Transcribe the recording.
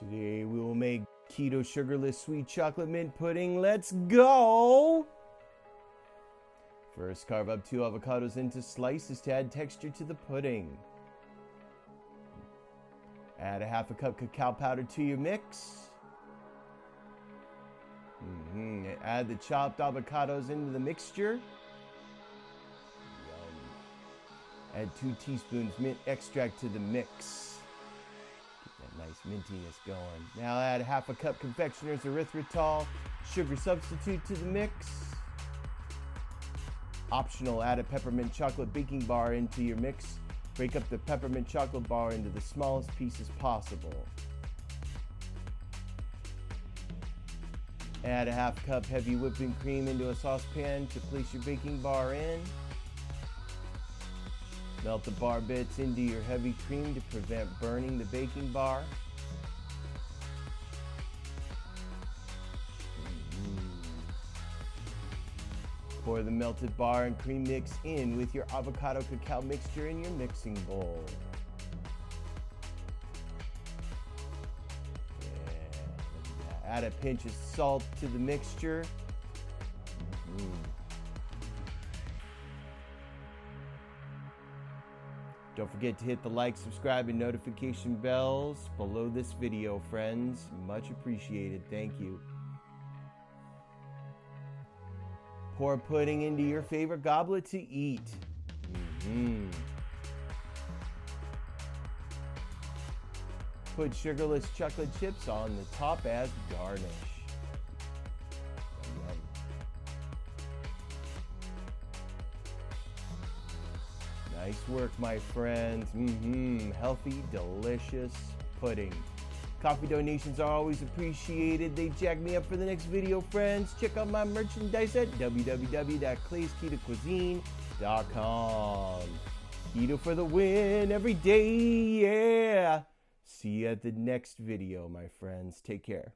Today we will make keto sugarless sweet chocolate mint pudding. Let's go! First, carve up 2 avocados into slices to add texture to the pudding. Add a half a cup cacao powder to your mix. Add the chopped avocados into the mixture. Yum. Add 2 teaspoons mint extract to the mix. Get that nice mintiness going. Now add half a cup confectioner's erythritol sugar substitute to the mix. Optional, add a peppermint chocolate baking bar into your mix. Break up the peppermint chocolate bar into the smallest pieces possible. Add a half cup heavy whipping cream into a saucepan to place your baking bar in. Melt the bar bits into your heavy cream to prevent burning the baking bar. Pour the melted bar and cream mix in with your avocado cacao mixture in your mixing bowl. Add a pinch of salt to the mixture. Don't forget to hit the like, subscribe, and notification bells below this video, friends. Much appreciated. Thank you. Pour pudding into your favorite goblet to eat. Put sugarless chocolate chips on the top as garnish. Yum. Nice work, my friends. Healthy, delicious pudding. Coffee donations are always appreciated. They jack me up for the next video, friends. Check out my merchandise at www.claysketocuisine.com. Keto for the win every day, yeah. See you at the next video, my friends. Take care.